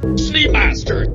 Master.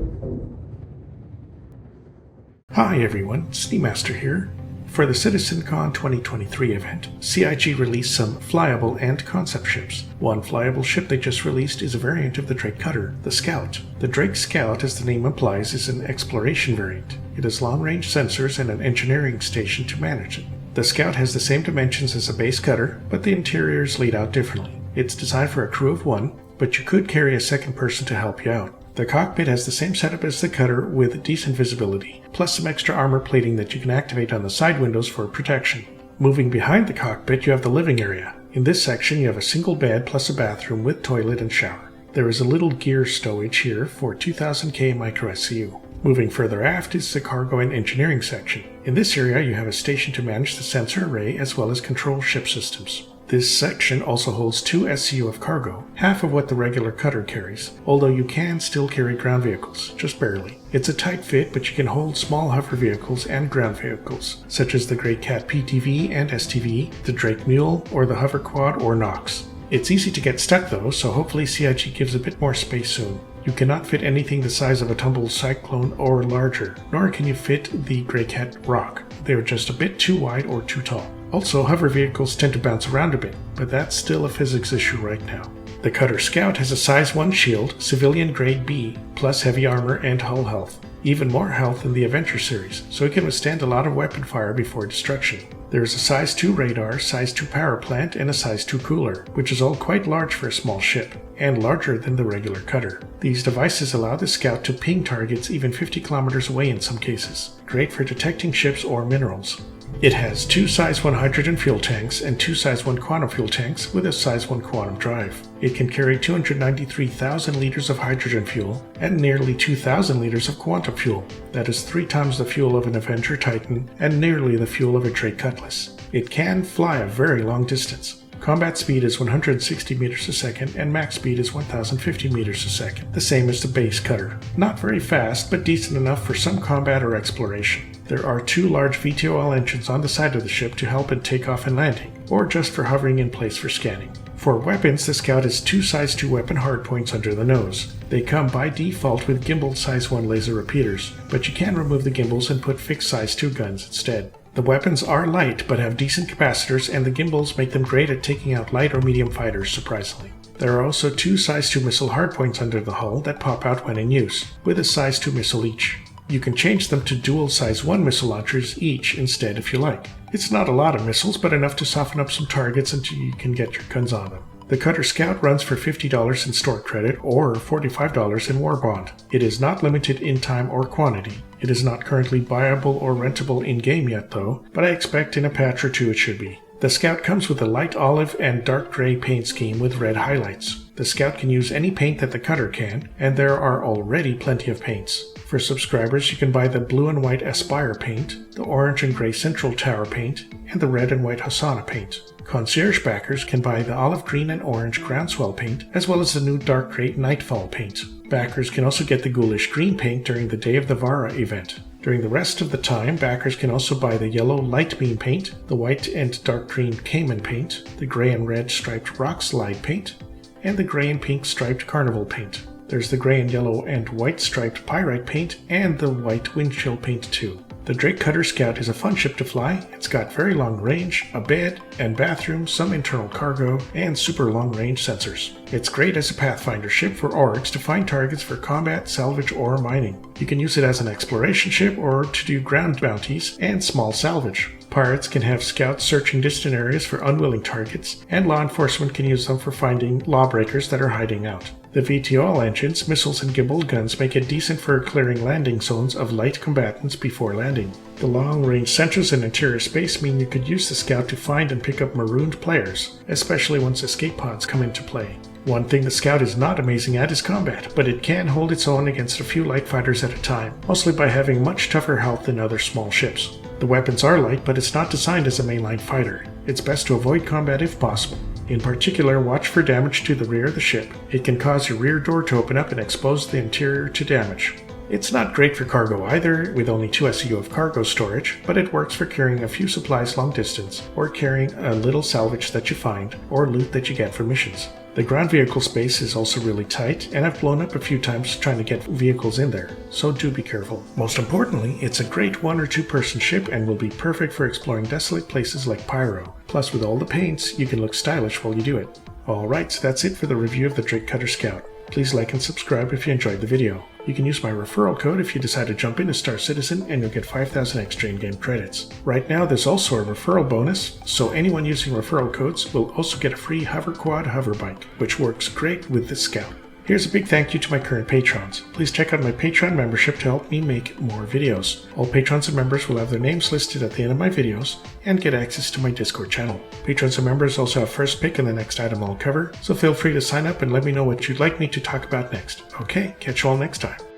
Hi everyone, Master here. For the CitizenCon 2023 event, CIG released some flyable and concept ships. One flyable ship they just released is a variant of the Drake Cutter, the Scout. The Drake Scout, as the name implies, is an exploration variant. It has long-range sensors and an engineering station to manage it. The Scout has the same dimensions as a base cutter, but the interior is laid out differently. It's designed for a crew of one, but you could carry a second person to help you out. The cockpit has the same setup as the cutter with decent visibility, plus some extra armor plating that you can activate on the side windows for protection. Moving behind the cockpit, you have the living area. In this section, you have a single bed plus a bathroom with toilet and shower. There is a little gear stowage here for 2000K micro SCU. Moving further aft is the cargo and engineering section. In this area, you have a station to manage the sensor array as well as control ship systems. This section also holds 2 SCU of cargo, half of what the regular cutter carries, although you can still carry ground vehicles, just barely. It's a tight fit, but you can hold small hover vehicles and ground vehicles, such as the Grey Cat PTV and STV, the Drake Mule, or the Hover Quad or Nox. It's easy to get stuck though, so hopefully CIG gives a bit more space soon. You cannot fit anything the size of a Tumble Cyclone or larger, nor can you fit the Grey Cat Rock. They are just a bit too wide or too tall. Also, hover vehicles tend to bounce around a bit, but that's still a physics issue right now. The Cutter Scout has a size 1 shield, civilian grade B, plus heavy armor and hull health. Even more health in the Adventure series, so it can withstand a lot of weapon fire before destruction. There is a size 2 radar, size 2 power plant, and a size 2 cooler, which is all quite large for a small ship, and larger than the regular cutter. These devices allow the Scout to ping targets even 50 kilometers away in some cases, great for detecting ships or minerals. It has 2 size 1 hydrogen fuel tanks and 2 size 1 quantum fuel tanks with a size 1 quantum drive. It can carry 293,000 liters of hydrogen fuel and nearly 2,000 liters of quantum fuel. That is 3 times the fuel of an Avenger Titan and nearly the fuel of a Drake Cutlass. It can fly a very long distance. Combat speed is 160 meters a second and max speed is 1050 meters a second, the same as the base cutter. Not very fast, but decent enough for some combat or exploration. There are 2 large VTOL engines on the side of the ship to help in takeoff and landing, or just for hovering in place for scanning. For weapons, the Scout has 2 size 2 weapon hardpoints under the nose. They come by default with gimbal size 1 laser repeaters, but you can remove the gimbals and put fixed size 2 guns instead. The weapons are light but have decent capacitors, and the gimbals make them great at taking out light or medium fighters, surprisingly. There are also 2 size 2 missile hardpoints under the hull that pop out when in use, with a size 2 missile each. You can change them to dual size 1 missile launchers each instead if you like. It's not a lot of missiles, but enough to soften up some targets until you can get your guns on them. The Cutter Scout runs for $50 in store credit or $45 in war bond. It is not limited in time or quantity. It is not currently buyable or rentable in-game yet though, but I expect in a patch or 2 it should be. The Scout comes with a light olive and dark gray paint scheme with red highlights. The Scout can use any paint that the Cutter can, and there are already plenty of paints. For subscribers, you can buy the blue and white Aspire paint, the orange and gray Central Tower paint, and the red and white Hosanna paint. Concierge backers can buy the olive green and orange Groundswell paint, as well as the new dark gray Nightfall paint. Backers can also get the ghoulish green paint during the Day of the Vara event. During the rest of the time, backers can also buy the yellow Light Beam paint, the white and dark green Cayman paint, the gray and red striped Rock Slide paint, and the gray and pink striped Carnival paint. There's the gray and yellow and white striped Pyrite paint and the white Windchill paint too. The Drake Cutter Scout is a fun ship to fly. It's got very long range, a bed and bathroom, some internal cargo, and super long range sensors. It's great as a Pathfinder ship for orcs to find targets for combat, salvage, or mining. You can use it as an exploration ship or to do ground bounties and small salvage. Pirates can have scouts searching distant areas for unwilling targets, and law enforcement can use them for finding lawbreakers that are hiding out. The VTOL engines, missiles, and gimbal guns make it decent for clearing landing zones of light combatants before landing. The long-range sensors in interior space mean you could use the Scout to find and pick up marooned players, especially once escape pods come into play. One thing the Scout is not amazing at is combat, but it can hold its own against a few light fighters at a time, mostly by having much tougher health than other small ships. The weapons are light, but it's not designed as a mainline fighter. It's best to avoid combat if possible. In particular, watch for damage to the rear of the ship. It can cause your rear door to open up and expose the interior to damage. It's not great for cargo either, with only 2 SCU of cargo storage, but it works for carrying a few supplies long distance, or carrying a little salvage that you find, or loot that you get for missions. The ground vehicle space is also really tight, and I've blown up a few times trying to get vehicles in there, so do be careful. Most importantly, it's a great 1 or 2 person ship and will be perfect for exploring desolate places like Pyro. Plus, with all the paints, you can look stylish while you do it. Alright, so that's it for the review of the Drake Cutter Scout. Please like and subscribe if you enjoyed the video. You can use my referral code if you decide to jump in as Star Citizen, and you'll get 5,000 extra in-game credits. Right now there's also a referral bonus, so anyone using referral codes will also get a free Hover Quad hover bike, which works great with the Scout. Here's a big thank you to my current patrons. Please check out my Patreon membership to help me make more videos. All patrons and members will have their names listed at the end of my videos and get access to my Discord channel. Patrons and members also have first pick in the next item I'll cover, so feel free to sign up and let me know what you'd like me to talk about next. Okay, catch you all next time.